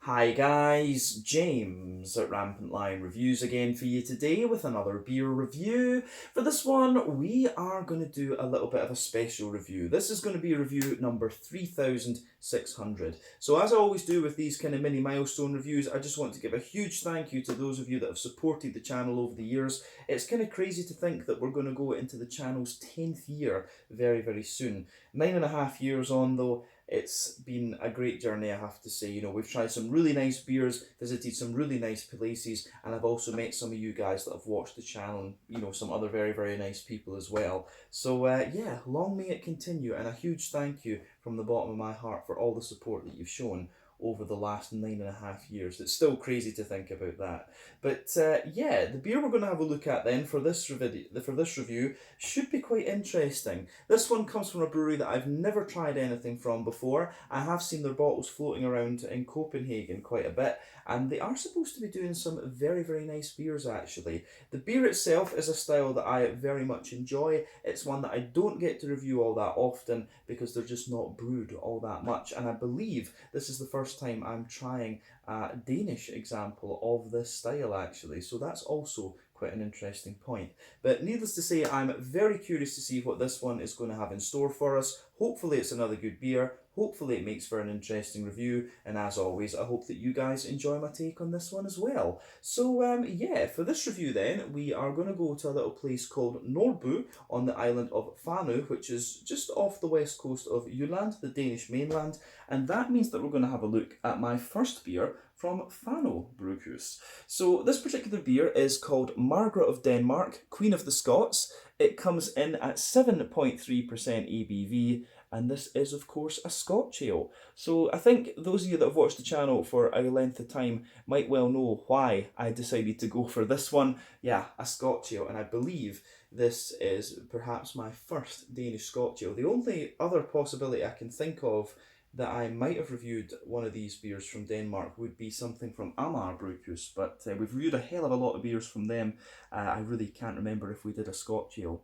Hi guys, James at RampantLionReviews again for you today with another beer review. For this one, we are going to do a little bit of a special review. This is going to be review number 3600. So as I always do with these kind of mini milestone reviews, I just want to give a huge thank you to those of you that have supported the channel over the years. It's kind of crazy to think that we're going to go into the channel's 10th year very, very soon. 9.5 years on though. It's been a great journey, I have to say. You know, we've tried some really nice beers, visited some really nice places, and I've also met some of you guys that have watched the channel and, you know, some other very, very nice people as well. So, yeah, long may it continue, and a huge thank you from the bottom of my heart for all the support that you've shown over the last 9.5 years. It's still crazy to think about that. But yeah, the beer we're going to have a look at then for this review should be quite interesting. This one comes from a brewery that I've never tried anything from before. I have seen their bottles floating around in Copenhagen quite a bit, and they are supposed to be doing some very, very nice beers actually. The beer itself is a style that I very much enjoy. It's one that I don't get to review all that often because they're just not brewed all that much, and I believe this is the first time I'm trying a Danish example of this style actually, so that's also quite an interesting point. But needless to say, I'm very curious to see what this one is going to have in store for us. Hopefully it's another good beer. Hopefully it makes for an interesting review, and as always, I hope that you guys enjoy my take on this one as well. So yeah, for this review then, we are going to go to a little place called Nordby on the island of Fanø, which is just off the west coast of Jylland, the Danish mainland, and that means that we're going to have a look at my first beer from Fanø Bryghus. So this particular beer is called Margaret of Denmark, Queen of the Scots. It comes in at 7.3% ABV, and this is of course a Scotch ale. So I think those of you that have watched the channel for a length of time might well know why I decided to go for this one. Yeah, a Scotch ale, and I believe this is perhaps my first Danish Scotch ale. The only other possibility I can think of that I might have reviewed one of these beers from Denmark would be something from Fanø Bryghus, but we've reviewed a hell of a lot of beers from them. I really can't remember if we did a Scotch ale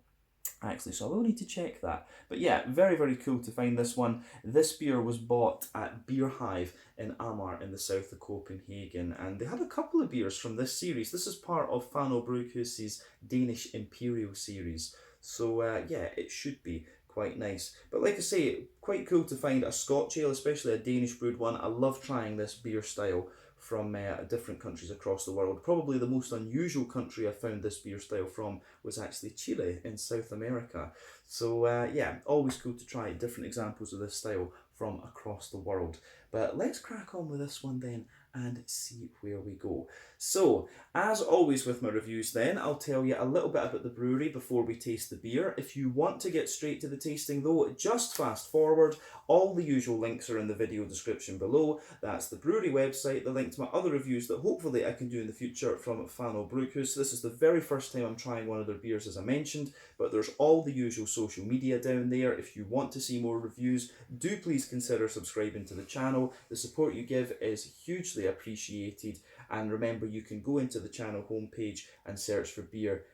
actually, so I will need to check that. But yeah, very, very cool to find this one. This beer was bought at Beer Hive in Amager in the south of Copenhagen, and they had a couple of beers from this series. This is part of Fanø Bryghus' Danish Imperial series, so yeah, it should be quite nice. But like I say, quite cool to find a Scotch ale, especially a Danish brewed one. I love trying this beer style from different countries across the world. Probably the most unusual country I found this beer style from was actually Chile in South America. So yeah, always cool to try different examples of this style from across the world. But let's crack on with this one then and see where we go. So, as always with my reviews then, I'll tell you a little bit about the brewery before we taste the beer. If you want to get straight to the tasting though, just fast forward. All the usual links are in the video description below. That's the brewery website, the link to my other reviews that hopefully I can do in the future from Fanø Bryghus. This is the very first time I'm trying one of their beers, as I mentioned, but there's all the usual social media down there. If you want to see more reviews, do please consider subscribing to the channel. The support you give is hugely appreciated, and remember, you can go into the channel homepage and search for beer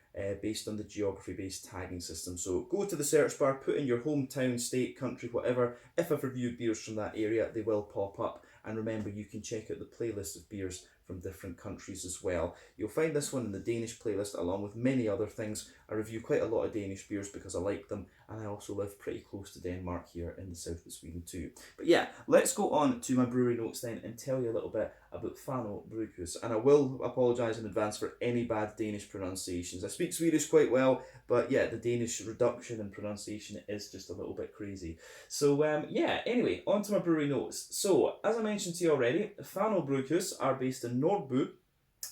based on the geography-based tagging system. So go to the search bar, put in your hometown, state, country, whatever. If I've reviewed beers from that area, they will pop up. And remember, you can check out the playlist of beers from different countries as well. You'll find this one in the Danish playlist along with many other things. I review quite a lot of Danish beers because I like them, and I also live pretty close to Denmark here in the south of Sweden too. But yeah, let's go on to my brewery notes then and tell you a little bit about Fanø Bryghus. And I will apologise in advance for any bad Danish pronunciations. I speak Swedish quite well, but yeah, the Danish reduction in pronunciation is just a little bit crazy. So yeah, anyway, on to my brewery notes. So, as I mentioned to you already, Fanø Bryghus are based in Nordby,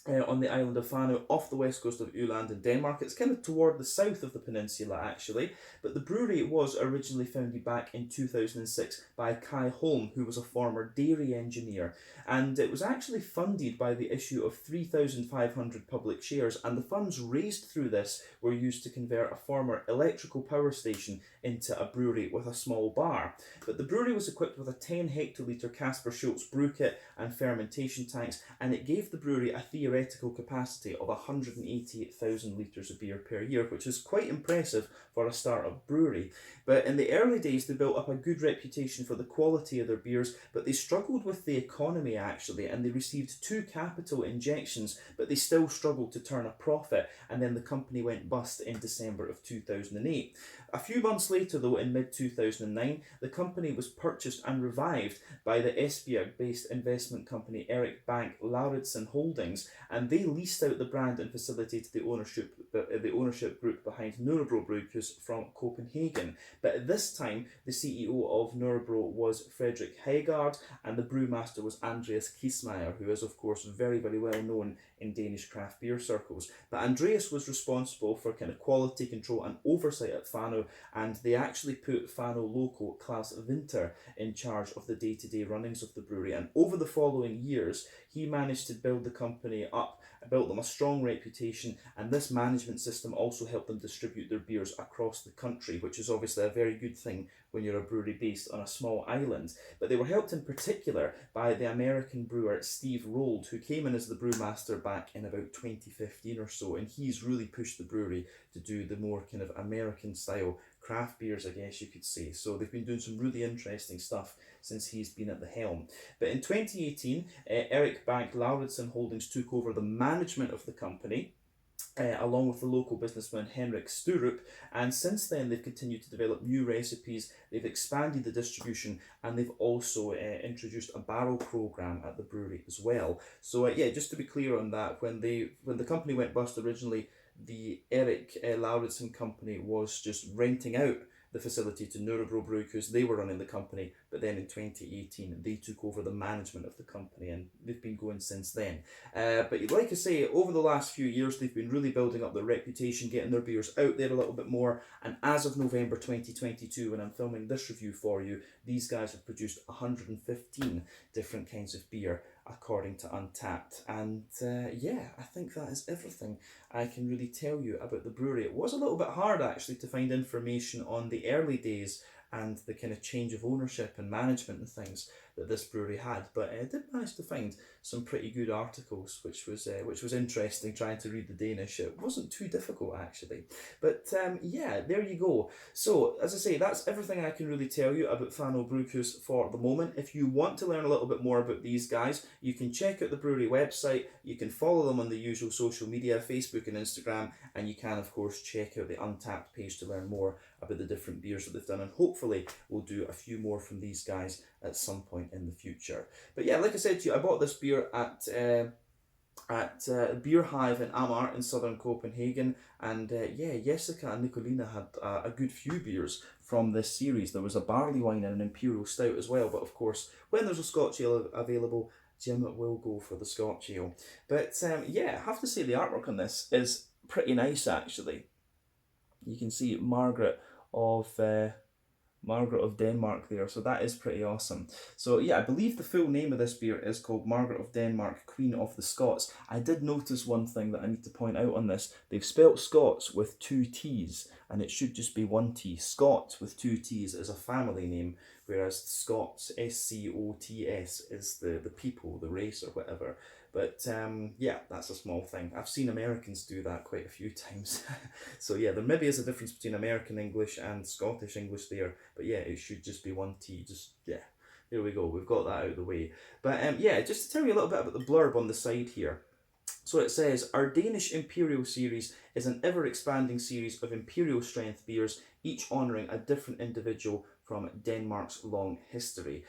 on the island of Fanø off the west coast of Jylland in Denmark. It's kind of toward the south of the peninsula actually, but the brewery was originally founded back in 2006 by Kai Holm, who was a former dairy engineer, and it was actually funded by the issue of 3,500 public shares, and the funds raised through this were used to convert a former electrical power station into a brewery with a small bar. But the brewery was equipped with a 10 hectolitre Casper Schultz brew kit and fermentation tanks, and it gave the brewery a theoretical capacity of 180,000 litres of beer per year, which is quite impressive for a start-up brewery. But in the early days, they built up a good reputation for the quality of their beers, but they struggled with the economy actually, and they received 2 capital injections, but they still struggled to turn a profit, and then the company went bust in December of 2008. A few months later though, in mid-2009, the company was purchased and revived by the Esbjerg-based investment company Erik Bank Lauritzen Holdings, and they leased out the brand and facilitated the ownership group behind Nordby Bryghus from Copenhagen. But at this time, the CEO of Nordby was Fredrik Hegaard, and the brewmaster was Andreas Kiesmeyer, who is of course very, very well known in Danish craft beer circles. But Andreas was responsible for kind of quality control and oversight at Fanø, and they actually put Fanø local Klaus Winter in charge of the day-to-day runnings of the brewery. And over the following years, he managed to build the company up, built them a strong reputation, and this management system also helped them distribute their beers across the country, which is obviously a very good thing when you're a brewery based on a small island. But they were helped in particular by the American brewer Steve Rold, who came in as the brewmaster back in about 2015 or so, and he's really pushed the brewery to do the more kind of American style craft beers, I guess you could say. So they've been doing some really interesting stuff since he's been at the helm. But in 2018, Erik Bank Lauritzen Holdings took over the management of the company, along with the local businessman Henrik Sturup, and since then they've continued to develop new recipes, they've expanded the distribution, and they've also introduced a barrel program at the brewery as well. So yeah, just to be clear on that, when the company went bust originally, the Erik Lauritzen company was just renting out the facility to Nordby Bryghus. They were running the company, but then in 2018 they took over the management of the company, and they've been going since then. But like I say, over the last few years they've been really building up their reputation, getting their beers out there a little bit more, and as of November 2022, when I'm filming this review for you, these guys have produced 115 different kinds of beer according to Untappd. And yeah, I think that is everything I can really tell you about the brewery. It was a little bit hard actually to find information on the early days and the kind of change of ownership and management and things that this brewery had, but I did manage to find some pretty good articles, which was interesting trying to read the Danish. It wasn't too difficult actually, but yeah, there you go. So as I say, that's everything I can really tell you about Fanø Bryghus for the moment. If you want to learn a little bit more about these guys, you can check out the brewery website, you can follow them on the usual social media, Facebook and Instagram, and you can of course check out the Untappd page to learn more about the different beers that they've done, and hopefully we'll do a few more from these guys at some point in the future. But yeah, like I said to you, I bought this beer at Beer Hive in Amager in southern Copenhagen, and yeah, Jessica and Nicolina had a good few beers from this series. There was a barley wine and an imperial stout as well, but of course when there's a Scotch ale available, Jim will go for the Scotch ale. But yeah, I have to say the artwork on this is pretty nice actually. You can see Margaret of Denmark there, so that is pretty awesome. So yeah, I believe the full name of this beer is called Margaret of Denmark, Queen of the Scots. I did notice one thing that I need to point out on this. They've spelt Scots with 2 T's, and it should just be 1 T. Scott with 2 T's is a family name, whereas Scots, S-C-O-T-S, is the people, the race or whatever. But yeah, that's a small thing. I've seen Americans do that quite a few times. So yeah, there maybe is a difference between American English and Scottish English there. But yeah, it should just be 1 T. Just, yeah, there we go. We've got that out of the way. But yeah, just to tell you a little bit about the blurb on the side here. So it says, our Danish Imperial series is an ever-expanding series of imperial strength beers, each honouring a different individual from Denmark's long history.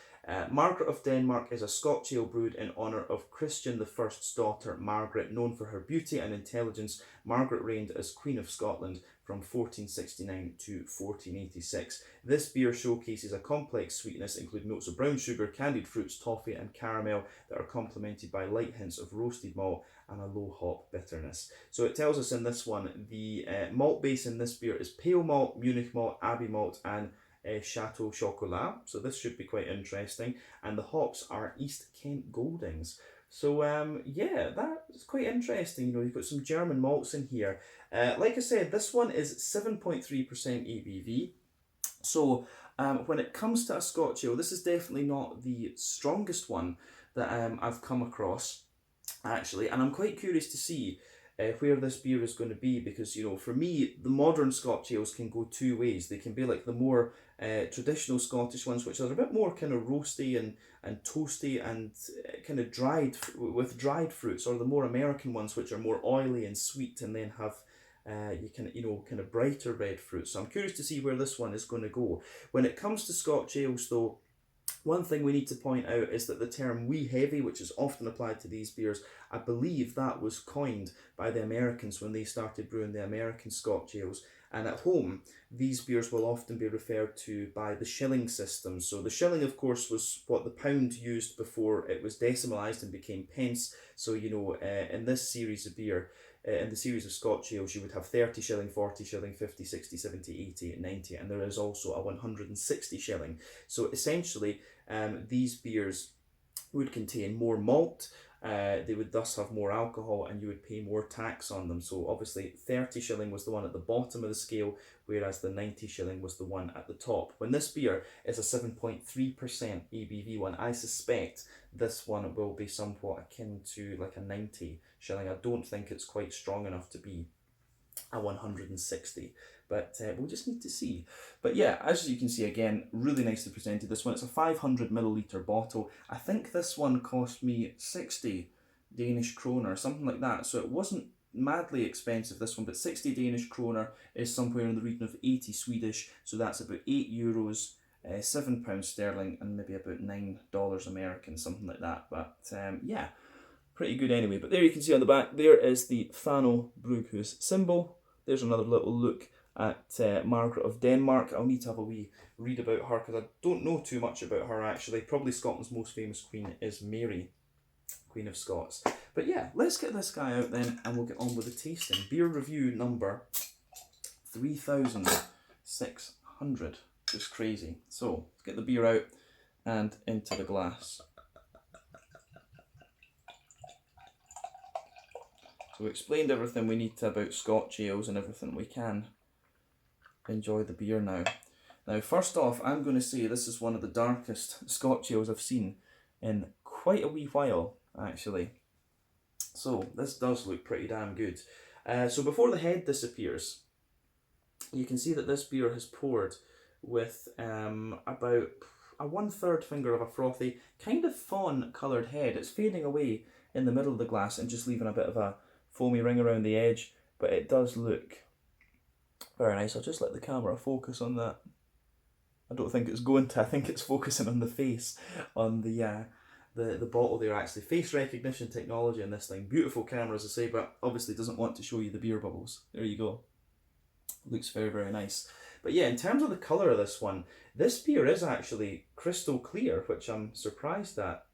Margaret of Denmark is a Scotch ale brewed in honour of Christian I's daughter Margaret. Known for her beauty and intelligence, Margaret reigned as Queen of Scotland from 1469 to 1486. This beer showcases a complex sweetness, including notes of brown sugar, candied fruits, toffee and caramel that are complemented by light hints of roasted malt and a low hop bitterness. So it tells us in this one, the malt base in this beer is pale malt, Munich malt, Abbey malt and Chateau Chocolat, so this should be quite interesting, and the hops are East Kent Goldings. So yeah, that's quite interesting. You know, you've got some German malts in here. Like I said, this one is 7.3% ABV. So when it comes to a Scotch ale, this is definitely not the strongest one that I've come across. actually, and I'm quite curious to see where this beer is going to be, because you know, for me, the modern Scotch ales can go two ways. They can be like the more traditional Scottish ones, which are a bit more kind of roasty and toasty and kind of with dried fruits, or the more American ones, which are more oily and sweet, and then have you can, you know, kind of brighter red fruit. So I'm curious to see where this one is going to go. When it comes to Scotch ales, though, one thing we need to point out is that the term wee heavy, which is often applied to these beers, I believe that was coined by the Americans when they started brewing the American Scotch ales. And at home, these beers will often be referred to by the shilling system. So the shilling, of course, was what the pound used before it was decimalised and became pence. So, you know, in this series of beer, in the series of Scotch ales, you would have 30 shilling, 40 shilling, 50, 60, 70, 80, 90, and there is also a 160 shilling. So essentially, these beers would contain more malt, they would thus have more alcohol, and you would pay more tax on them. So obviously 30 shilling was the one at the bottom of the scale, whereas the 90 shilling was the one at the top. When this beer is a 7.3% ABV one, I suspect this one will be somewhat akin to like a 90 shilling. I don't think it's quite strong enough to be a 160, but we'll just need to see. But yeah, as you can see, again, really nicely presented. This one, it's a 500 milliliter bottle. I think this one cost me 60 Danish kroner, something like that, so it wasn't madly expensive, this one, but 60 Danish kroner is somewhere in the region of 80 Swedish, so that's about €8, £7 sterling, and maybe about $9 American, something like that. But yeah, pretty good anyway. But there you can see on the back, there is the Fanø Bryghus symbol. There's another little look at Margaret of Denmark. I'll need to have a wee read about her, because I don't know too much about her actually. Probably Scotland's most famous queen is Mary, Queen of Scots. But yeah, let's get this guy out then, and we'll get on with the tasting. Beer review number 3600. Just crazy. So let's get the beer out and into the glass. So we explained everything we need to about Scotch ales and everything. We can enjoy the beer now. Now, first off, I'm going to say this is one of the darkest Scotch ales I've seen in quite a wee while, actually. So this does look pretty damn good. So before the head disappears, you can see that this beer has poured with about a 1/3 finger of a frothy, kind of fawn coloured head. It's fading away in the middle of the glass and just leaving a bit of a foamy ring around the edge, but it does look very nice. I'll just let the camera focus on that. I don't think it's going to. I think it's focusing on the face, on the bottle there actually. Face recognition technology in this thing. Beautiful camera, as I say, but obviously doesn't want to show you the beer bubbles. There you go. Looks very, very nice. But yeah, in terms of the colour of this one, this beer is actually crystal clear, which I'm surprised at.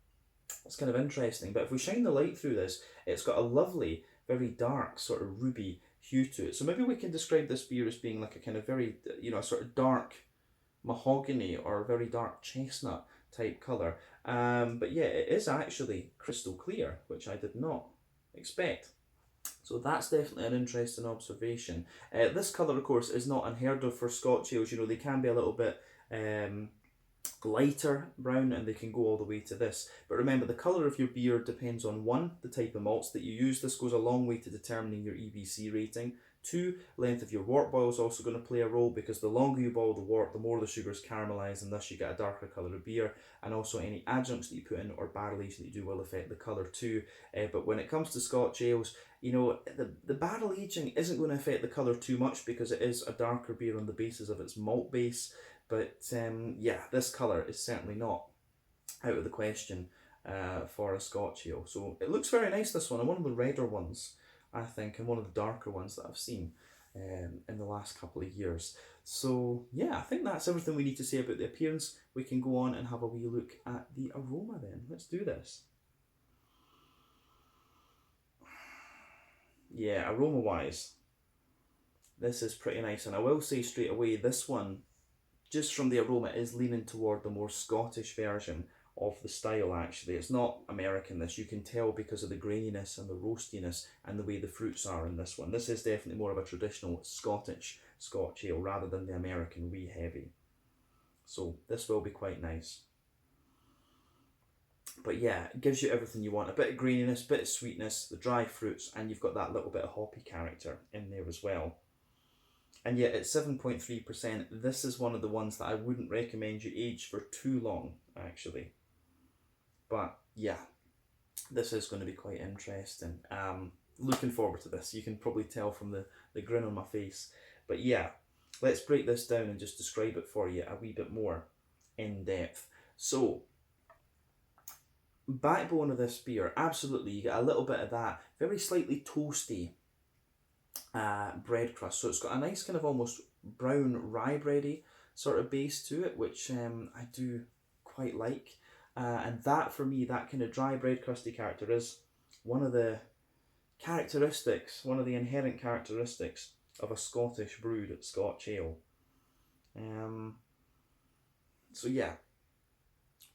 It's kind of interesting. But if we shine the light through this, it's got a lovely, very dark sort of ruby hue to it. So maybe we can describe this beer as being like a kind of very, you know, a sort of dark mahogany or very dark chestnut type colour. But yeah, it is actually crystal clear, which I did not expect. So that's definitely an interesting observation. This colour, of course, is not unheard of for Scotch ales. You know, they can be a little bit lighter brown, and they can go all the way to this. But remember, the colour of your beer depends on 1, the type of malts that you use. This goes a long way to determining your EBC rating. 2, length of your wort boil is also going to play a role, because the longer you boil the wort, the more the sugars caramelise, and thus you get a darker colour of beer. And also any adjuncts that you put in or barrel aging that you do will affect the colour too. But when it comes to Scotch ales, you know, the barrel aging isn't going to affect the colour too much, because it is a darker beer on the basis of its malt base. But yeah, this colour is certainly not out of the question for a Scotch ale. So it looks very nice, this one, and one of the redder ones, I think, and one of the darker ones that I've seen in the last couple of years. So yeah, I think that's everything we need to say about the appearance. We can go on and have a wee look at the aroma then. Let's do this. Yeah, aroma wise, this is pretty nice, and I will say straight away, this one, just from the aroma, is leaning toward the more Scottish version of the style actually. It's not American, this. You can tell because of the graininess and the roastiness and the way the fruits are in this one. This is definitely more of a traditional Scottish Scotch ale rather than the American wee heavy. So this will be quite nice. But yeah, it gives you everything you want. A bit of greeniness, bit of sweetness, the dry fruits, and you've got that little bit of hoppy character in there as well. And yet at 7.3%, this is one of the ones that I wouldn't recommend you age for too long, actually. But yeah, this is going to be quite interesting. Looking forward to this. You can probably tell from the grin on my face. But yeah, let's break this down and just describe it for you a wee bit more in depth. So, backbone of this beer, absolutely, you get a little bit of that very slightly toasty bread crust. So it's got a nice kind of almost brown rye bready sort of base to it, which I do quite like. And that for me, that kind of dry bread crusty character is one of the characteristics, one of the inherent characteristics of a Scottish brewed Scotch ale. So yeah,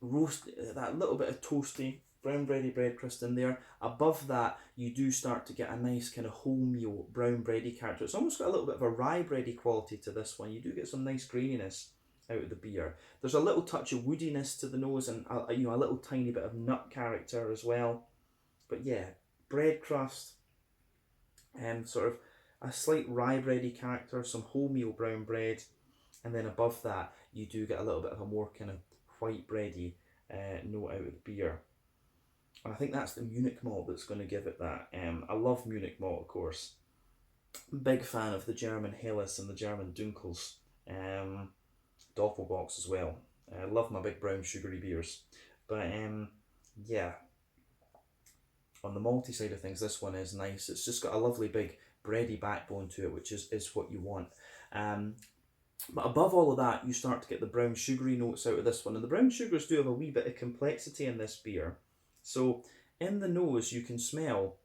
roast that little bit of toasty brown bready bread crust in there. Above that, you do start to get a nice kind of wholemeal brown bready character. It's almost got a little bit of a rye bready quality to this one. You do get some nice graininess out of the beer. There's a little touch of woodiness to the nose, and a little tiny bit of nut character as well. But yeah, bread crust, and sort of a slight rye bready character, some wholemeal brown bread, and then above that you do get a little bit of a more kind of white bready note out of the beer. And I think that's the Munich malt that's going to give it that. I love Munich malt, of course. Big fan of the German Helles and the German Dunkels. Doppelbox as well. I love my big brown sugary beers. But yeah, on the malty side of things, this one is nice. It's just got a lovely big bready backbone to it, which is what you want. But above all of that, you start to get the brown sugary notes out of this one. And the brown sugars do have a wee bit of complexity in this beer. So in the nose, you can smell,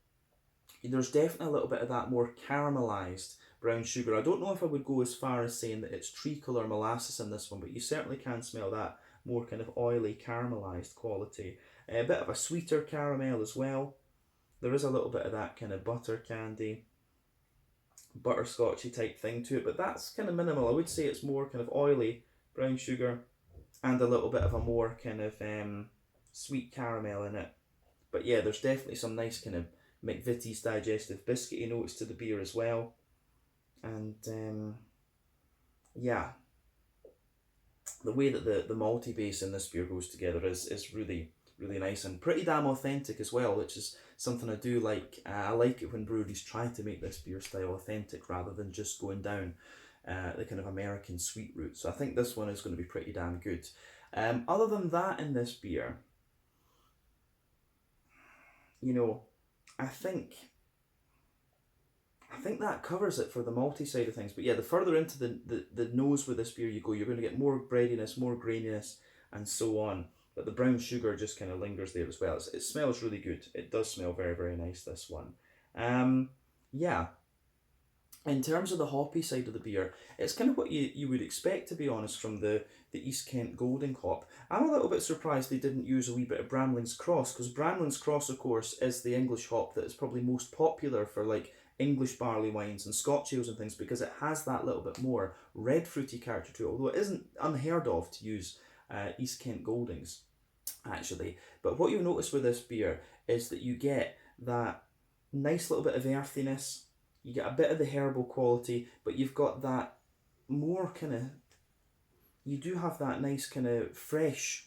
there's definitely a little bit of that more caramelised brown sugar. I don't know if I would go as far as saying that it's treacle or molasses in this one, but you certainly can smell that more kind of oily caramelised quality. A bit of a sweeter caramel as well. There is a little bit of that kind of butter candy, butterscotchy type thing to it, but that's kind of minimal. I would say it's more kind of oily brown sugar and a little bit of a more kind of sweet caramel in it. But yeah, there's definitely some nice kind of McVitie's digestive biscuity notes to the beer as well. And yeah, the way that the malty base in this beer goes together is really, really nice and pretty damn authentic as well, which is something I do like. I like it when breweries try to make this beer style authentic rather than just going down the kind of American sweet route. So I think this one is going to be pretty damn good. Other than that, in this beer, I think that covers it for the malty side of things. But yeah, the further into the nose with this beer you go, you're going to get more breadiness, more graininess, and so on. But the brown sugar just kind of lingers there as well. It smells really good. It does smell very, very nice, this one. Yeah. In terms of the hoppy side of the beer, it's kind of what you would expect, to be honest, from the East Kent Golding hop. I'm a little bit surprised they didn't use a wee bit of Bramling's Cross, because Bramling's Cross, of course, is the English hop that is probably most popular for like English barley wines and Scotch ales and things, because it has that little bit more red fruity character to it, although it isn't unheard of to use East Kent Goldings, actually. But what you'll notice with this beer is that you get that nice little bit of earthiness, you get a bit of the herbal quality, but you've got that more kind of, you do have that nice kind of fresh,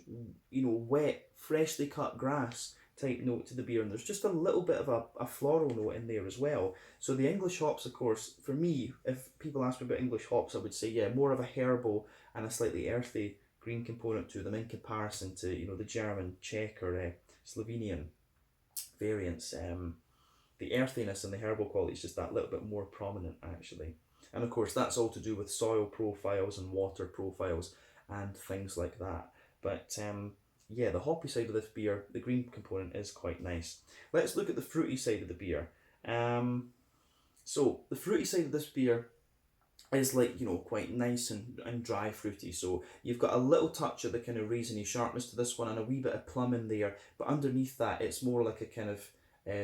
wet, freshly cut grass type note to the beer, and there's just a little bit of a floral note in there as well. So the English hops, of course, for me, if people ask me about English hops, I would say, yeah, more of a herbal and a slightly earthy green component to them in comparison to, the German, Czech, or Slovenian variants. The earthiness and the herbal quality is just that little bit more prominent, actually. And of course, that's all to do with soil profiles and water profiles and things like that. But yeah, the hoppy side of this beer, the green component is quite nice. Let's look at the fruity side of the beer. So the fruity side of this beer is like, quite nice and dry fruity. So you've got a little touch of the kind of raisiny sharpness to this one and a wee bit of plum in there. But underneath that, it's more like a kind of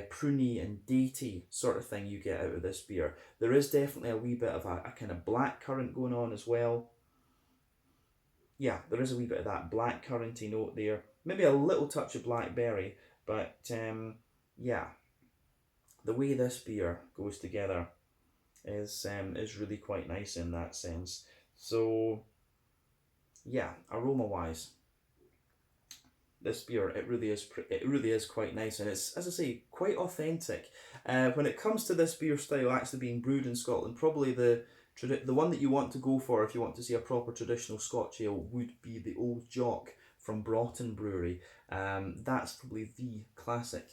pruny and datey sort of thing you get out of this beer. There is definitely a wee bit of a kind of black currant going on as well. Yeah, there is a wee bit of that black curranty note there. maybe a little touch of blackberry, but yeah, the way this beer goes together is really quite nice in that sense. So yeah, aroma wise, this beer, it really is quite nice, and it's, as I say, quite authentic. When it comes to this beer style actually being brewed in Scotland, probably the one that you want to go for if you want to see a proper traditional Scotch ale would be the Old Jock from Broughton Brewery. That's probably the classic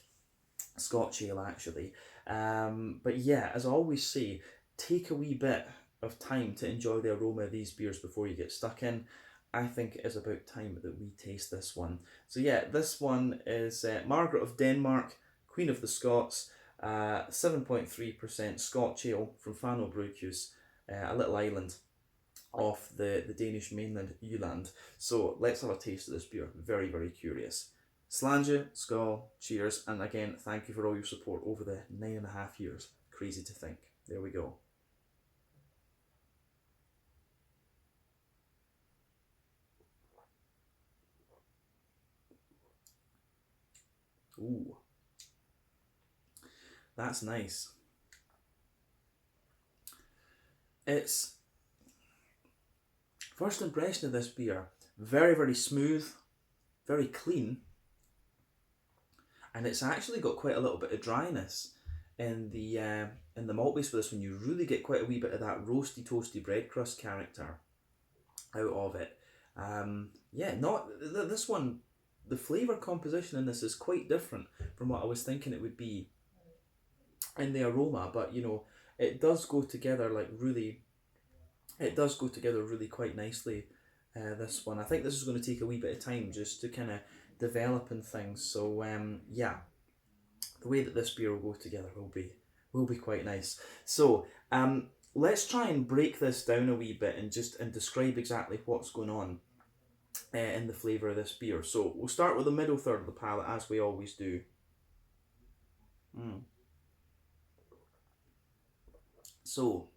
Scotch ale actually. But yeah, as I always say, take a wee bit of time to enjoy the aroma of these beers before you get stuck in. I think it is about time that we taste this one. So yeah, this one is Margaret of Denmark, Queen of the Scots, 7.3% Scotch ale from Fanø Bryghus, a little island off the Danish mainland, Jylland. So let's have a taste of this beer. Very, very curious. Slange, skål, cheers, and again, thank you for all your support over the 9.5 years. Crazy to think. There we go. Ooh, that's nice. It's first impression of this beer, very, very smooth, very clean, and it's actually got quite a little bit of dryness in the malt base for this one. You really get quite a wee bit of that roasty, toasty bread crust character out of it. Yeah, not this one. The flavour composition in this is quite different from what I was thinking it would be in the aroma, but you know, it does go together like really, it does go together really quite nicely. This one, I think this is going to take a wee bit of time just to kind of develop and things. So yeah, the way that this beer will go together will be quite nice. So let's try and break this down a wee bit and describe exactly what's going on in the flavour of this beer. So we'll start with the middle third of the palate, as we always do. So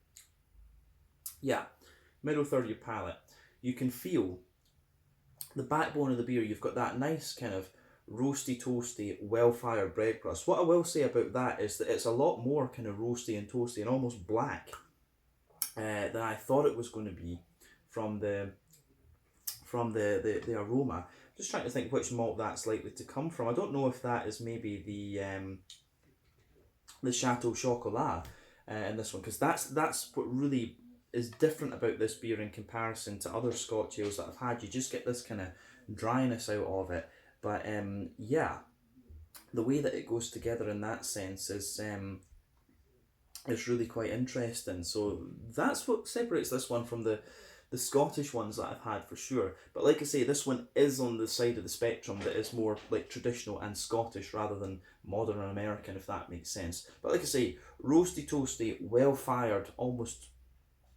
yeah, middle third of your palate, you can feel the backbone of the beer. You've got that nice kind of roasty, toasty, well-fired bread crust. What I will say about that is that it's a lot more kind of roasty and toasty and almost black than I thought it was going to be from the aroma. Just trying to think which malt that's likely to come from. I don't know if that is maybe the Chateau Chocolat in this one, because that's what really is different about this beer in comparison to other Scotch ales that I've had. You just get this kind of dryness out of it, but yeah, the way that it goes together in that sense is really quite interesting. So that's what separates this one from the Scottish ones that I've had for sure. But like I say, this one is on the side of the spectrum that is more like traditional and Scottish rather than modern and American, if that makes sense. But like I say, roasty, toasty, well-fired, almost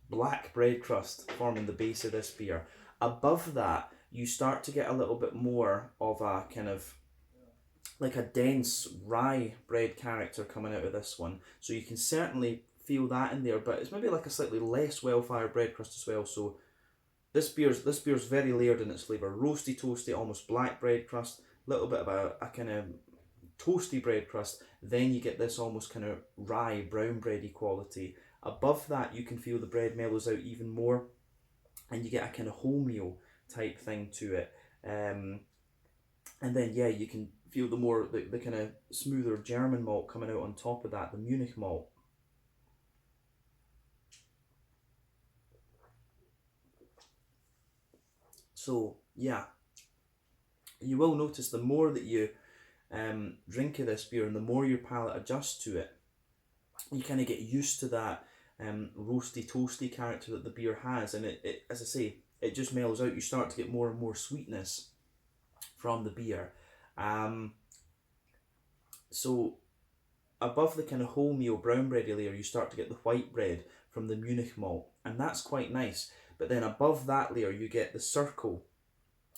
black bread crust forming the base of this beer. Above that, you start to get a little bit more of a kind of like a dense rye bread character coming out of this one. So you can certainly feel that in there, but it's maybe like a slightly less well-fired bread crust as well. So this beer's very layered in its flavour. Roasty, toasty, almost black bread crust, a little bit of a kind of toasty bread crust. Then you get this almost kind of rye, brown bready quality. Above that, you can feel the bread mellows out even more, and you get a kind of wholemeal type thing to it. And then yeah, you can feel the kind of smoother German malt coming out on top of that, the Munich malt. So yeah, you will notice the more that you drink of this beer and the more your palate adjusts to it, you kind of get used to that roasty, toasty character that the beer has, and it, as I say, it just mellows out. You start to get more and more sweetness from the beer. So above the kind of wholemeal brown bready layer, you start to get the white bread from the Munich malt, and that's quite nice. But then above that layer, you get the circle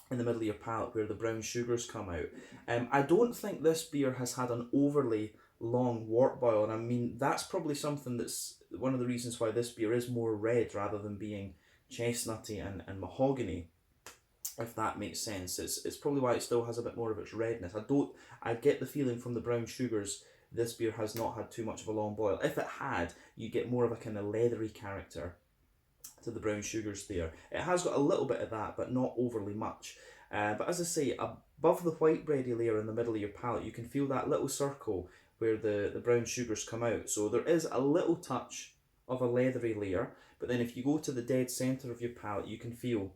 in the middle of your palate where the brown sugars come out. I don't think this beer has had an overly long wort boil, and I mean that's probably something that's one of the reasons why this beer is more red rather than being chestnutty and mahogany, if that makes sense. It's probably why it still has a bit more of its redness. I get the feeling from the brown sugars this beer has not had too much of a long boil. If it had, you get more of a kind of leathery character to the brown sugars there. It has got a little bit of that, but not overly much. But as I say, above the white bready layer in the middle of your palate, you can feel that little circle where the brown sugars come out. So there is a little touch of a leathery layer, but then if you go to the dead centre of your palate, you can feel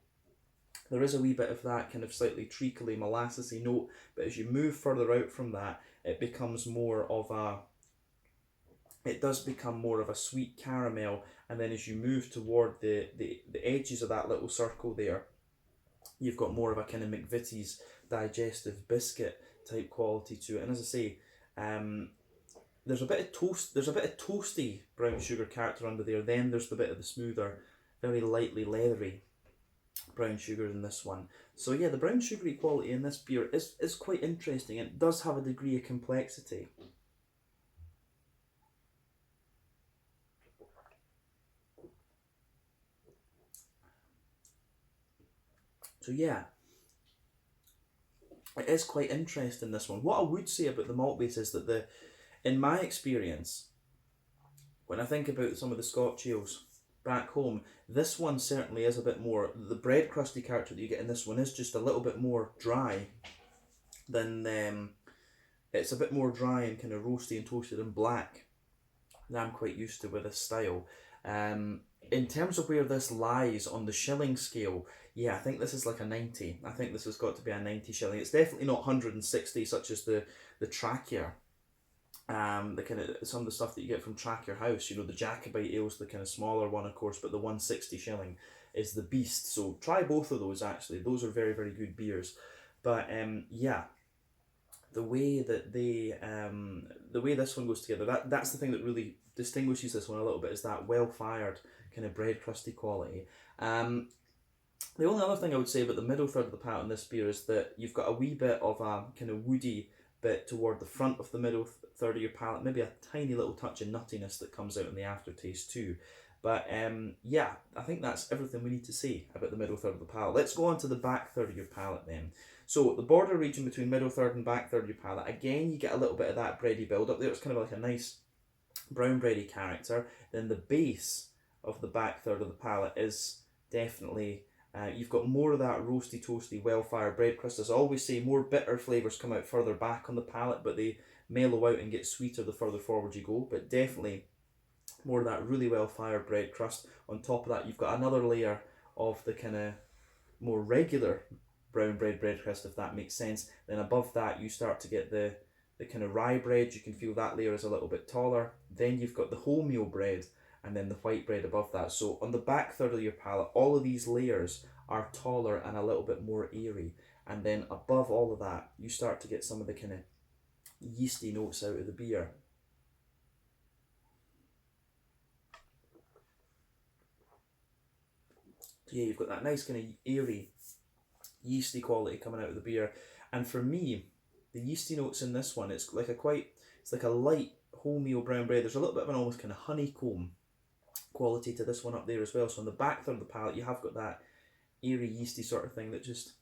there is a wee bit of that kind of slightly treacly, molassesy note, but as you move further out from that, it becomes more of a, it does become more of a sweet caramel, and then as you move toward the edges of that little circle there, you've got more of a kind of McVitie's digestive biscuit type quality to it. And as I say, there's a bit of toast, there's a bit of toasty brown sugar character under there, then there's the bit of the smoother, very lightly leathery brown sugar in this one. So yeah, the brown sugary quality in this beer is quite interesting. It does have a degree of complexity. So yeah, it is quite interesting, this one. What I would say about the malt base is that in my experience, when I think about some of the Scotch ales back home, this one certainly is a bit more, the bread crusty character that you get in this one is just a little bit more dry than, it's a bit more dry and kind of roasty and toasted and black than I'm quite used to with this style. In terms of where this lies on the shilling scale, yeah, I think this is like a 90. I think this has got to be a 90 shilling. It's definitely not 160 such as the Trachea. The kind of some of the stuff that you get from Trachea House, you know, the Jacobite ale's the kind of smaller one, of course, but the 160 shilling is the beast. So try both of those actually. Those are very, very good beers. But yeah, the way that the way this one goes together, that's the thing that really distinguishes this one a little bit, is that well-fired kind of bread crusty quality. The only other thing I would say about the middle third of the palate in this beer is that you've got a wee bit of a kind of woody bit toward the front of the middle third of your palate, maybe a tiny little touch of nuttiness that comes out in the aftertaste too. But yeah, I think that's everything we need to say about the middle third of the palate. Let's go on to the back third of your palate then. So the border region between middle third and back third of your palate, again you get a little bit of that bready build up there. It's kind of like a nice brown bready character. Then the base of the back third of the palate is definitely, you've got more of that roasty, toasty, well-fired bread crust. As I always say, more bitter flavours come out further back on the palate, but they mellow out and get sweeter the further forward you go. But definitely more of that really well-fired bread crust. On top of that, you've got another layer of the kind of more regular brown bread crust, if that makes sense. Then above that, you start to get the kind of rye bread. You can feel that layer is a little bit taller. Then you've got the wholemeal bread, and then the white bread above that. So on the back third of your palate, all of these layers are taller and a little bit more airy. And then above all of that, you start to get some of the kind of yeasty notes out of the beer. So yeah, you've got that nice kind of airy, yeasty quality coming out of the beer. And for me, the yeasty notes in this one, it's like a light wholemeal brown bread. There's a little bit of an almost kind of honeycomb quality to this one up there as well. So on the back third of the palate, you have got that airy, yeasty sort of thing that just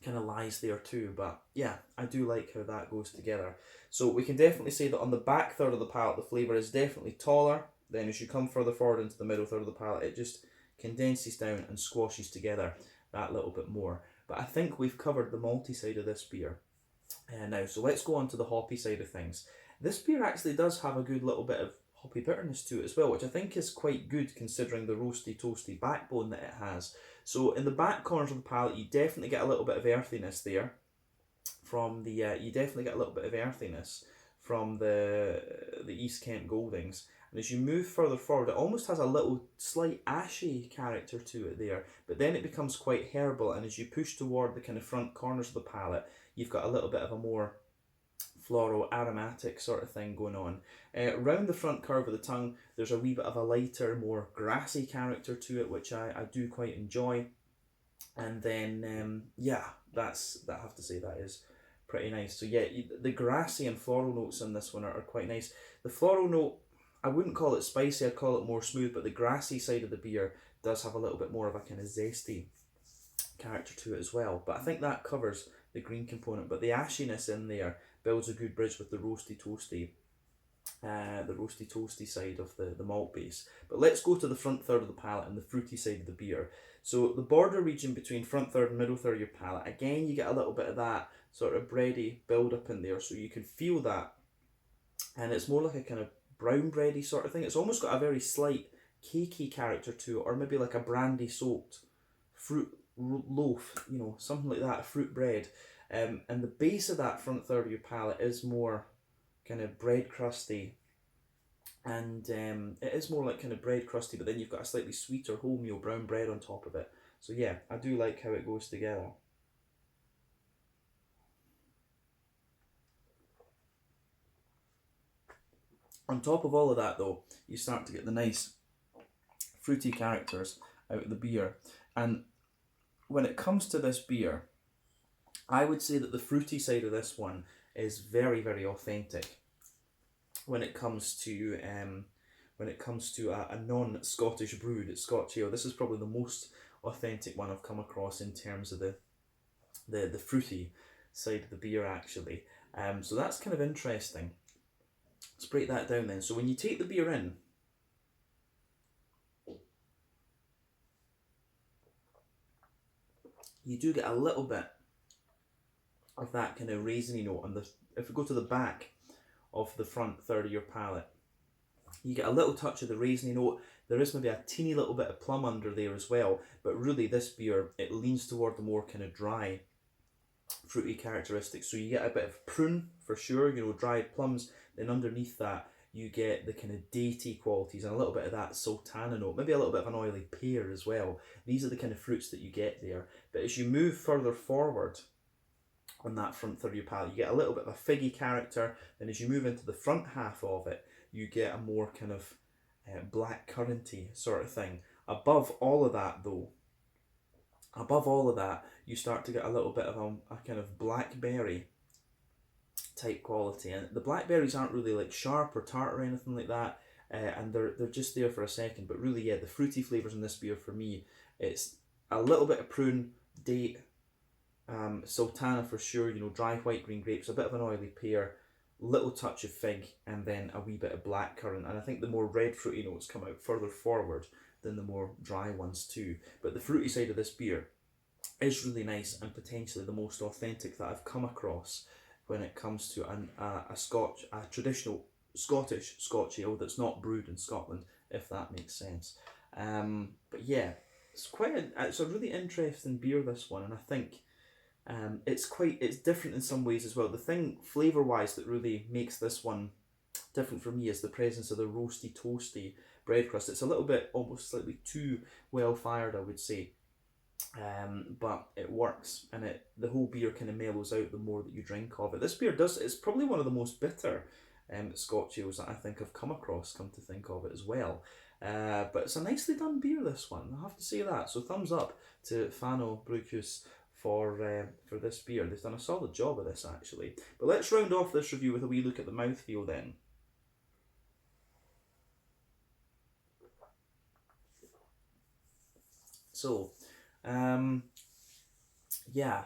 kind of lies there too. But yeah, I do like how that goes together. So we can definitely say that on the back third of the palate, the flavour is definitely taller. Then as you come further forward into the middle third of the palate, it just condenses down and squashes together that little bit more. But I think we've covered the malty side of this beer now. So let's go on to the hoppy side of things. This beer actually does have a good little bit of hoppy bitterness to it as well, which I think is quite good considering the roasty, toasty backbone that it has. So in the back corners of the palate, you definitely get a little bit of earthiness there from the East Kent Goldings. And as you move further forward, it almost has a little slight ashy character to it there, but then it becomes quite herbal, and as you push toward the kind of front corners of the palate, you've got a little bit of a more floral aromatic sort of thing going on. Round the front curve of the tongue, there's a wee bit of a lighter, more grassy character to it, which I do quite enjoy. And then yeah, I have to say that is pretty nice. So yeah, the grassy and floral notes in this one are quite nice. The floral note, I wouldn't call it spicy, I'd call it more smooth, but the grassy side of the beer does have a little bit more of a kind of zesty character to it as well. But I think that covers the green component. But the ashiness in there builds a good bridge with the roasty toasty side of the malt base. But let's go to the front third of the palate and the fruity side of the beer. So the border region between front third and middle third of your palate, again you get a little bit of that sort of bready build up in there, so you can feel that, and it's more like a kind of brown bready sort of thing. It's almost got a very slight cakey character to it, or maybe like a brandy soaked fruit loaf, you know, something like that, fruit bread. And the base of that front third of your palate is more kind of bread crusty, and it is more like kind of bread crusty, but then you've got a slightly sweeter wholemeal brown bread on top of it. So yeah, I do like how it goes together. On top of all of that though, you start to get the nice fruity characters out of the beer. And when it comes to this beer, I would say that the fruity side of this one is very, very authentic when it comes to a non-Scottish brewed Scotch ale. This is probably the most authentic one I've come across in terms of the fruity side of the beer actually. So that's kind of interesting. Let's break that down then. So when you take the beer in, you do get a little bit of that kind of raisiny note. And if we go to the back of the front third of your palate, you get a little touch of the raisiny note. There is maybe a teeny little bit of plum under there as well, but really this beer, it leans toward the more kind of dry, fruity characteristics. So you get a bit of prune for sure, you know, dried plums. Then underneath that, you get the kind of datey qualities and a little bit of that sultana note, maybe a little bit of an oily pear as well. These are the kind of fruits that you get there. But as you move further forward on that front third of your palate, you get a little bit of a figgy character. Then as you move into the front half of it, you get a more kind of black curranty sort of thing. Above all of that though, you start to get a little bit of a kind of blackberry type quality, and the blackberries aren't really like sharp or tart or anything like that, and they're just there for a second. But really, yeah, the fruity flavours in this beer for me, it's a little bit of prune, date, sultana for sure, you know, dry white green grapes, a bit of an oily pear, little touch of fig, and then a wee bit of blackcurrant. And I think the more red fruity notes come out further forward than the more dry ones too. But the fruity side of this beer is really nice, and potentially the most authentic that I've come across when it comes to a traditional Scottish Scotch ale that's not brewed in Scotland, if that makes sense. But yeah, it's a really interesting beer, this one, and I think it's different in some ways as well. The thing flavour wise that really makes this one different for me is the presence of the roasty toasty bread crust. It's a little bit almost slightly too well fired, I would say. But it works, and the whole beer kind of mellows out the more that you drink of it. This beer it's probably one of the most bitter Scotch ales that I think I've come across, come to think of it as well. But it's a nicely done beer, this one, I have to say that. So thumbs up to Fanø Bryghus for this beer. They've done a solid job of this actually. But let's round off this review with a wee look at the mouthfeel then. So, yeah,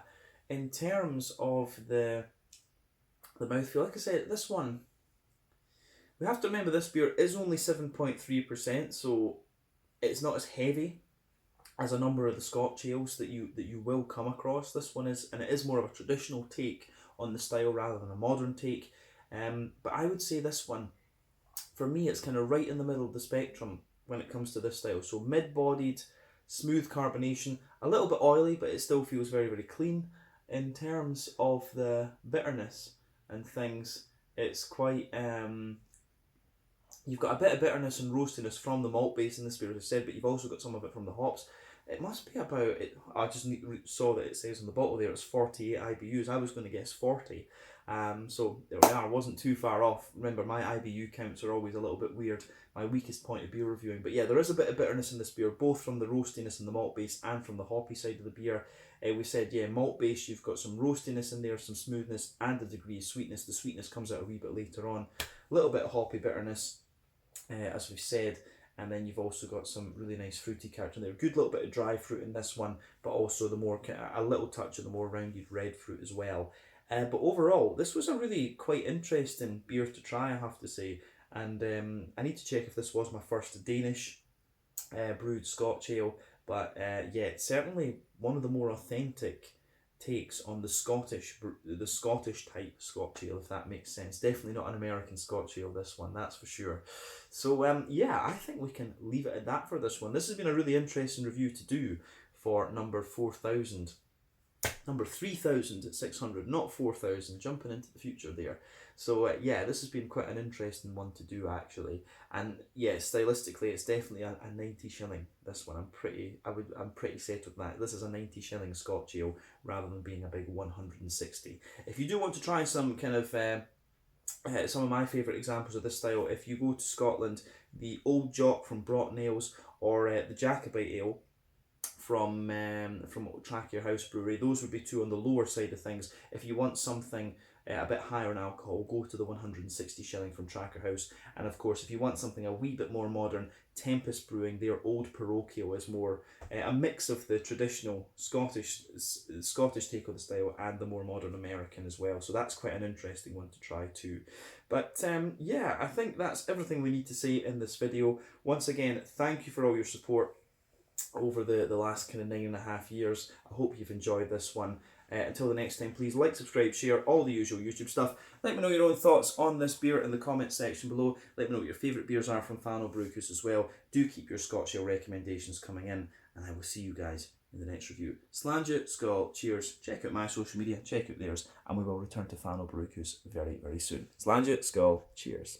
in terms of the mouthfeel, like I said, this one, we have to remember this beer is only 7.3%, so it's not as heavy as a number of the Scotch ales that you will come across. This one is, and it is more of a traditional take on the style rather than a modern take. But I would say this one, for me, it's kind of right in the middle of the spectrum when it comes to this style. So mid-bodied, smooth carbonation, a little bit oily, but it still feels very, very clean. In terms of the bitterness and things, it's quite, you've got a bit of bitterness and roastiness from the malt base in this beer, as I said, but you've also got some of it from the hops. It must be about, I just saw that it says on the bottle there it's 48 IBUs. I was going to guess 40. So there we are, I wasn't too far off. Remember, my IBU counts are always a little bit weird, my weakest point of beer reviewing. But yeah, there is a bit of bitterness in this beer, both from the roastiness in the malt base and from the hoppy side of the beer. We said, yeah, malt base, you've got some roastiness in there, some smoothness, and a degree of sweetness. The sweetness comes out a wee bit later on. A little bit of hoppy bitterness, as we've said. and then you've also got some really nice fruity character in there. Good little bit of dry fruit in this one, but also the more a little touch of the more rounded red fruit as well. But overall, this was a really quite interesting beer to try, I have to say. And I need to check if this was my first Danish brewed Scotch ale, but yeah, it's certainly one of the more authentic takes on the Scottish type Scotch ale, if that makes sense. Definitely not an American Scotch ale, this one, that's for sure. So yeah, I think we can leave it at that for this one. This has been a really interesting review to do for number 4,000. Number 3,600, not 4,000, jumping into the future there. So yeah, this has been quite an interesting one to do actually, and yeah, stylistically it's definitely a 90 shilling. This one, I'm pretty set with that. This is a 90 shilling Scotch ale rather than being a big 160. If you do want to try some kind of some of my favourite examples of this style, if you go to Scotland, the Old Jock from Broughton Ales, or the Jacobite Ale from Track Your House Brewery, those would be two on the lower side of things. If you want something a bit higher in alcohol, go to the 160 shilling from Tracker House. And of course, if you want something a wee bit more modern, Tempest Brewing, their Old Parochial is more a mix of the traditional Scottish take of the style and the more modern American as well. So that's quite an interesting one to try too. But yeah, I think that's everything we need to say in this video. Once again, thank you for all your support over the last kind of 9.5 years. I hope you've enjoyed this one. Until the next time, please like, subscribe, share, all the usual YouTube stuff. Let me know your own thoughts on this beer in the comments section below. Let me know what your favourite beers are from Fanø Bryghus as well. Do keep your Scotch ale recommendations coming in, and I will see you guys in the next review. Slàinte, skål, cheers. Check out my social media, check out theirs, and we will return to Fanø Bryghus very, very soon. Slàinte, skål, cheers.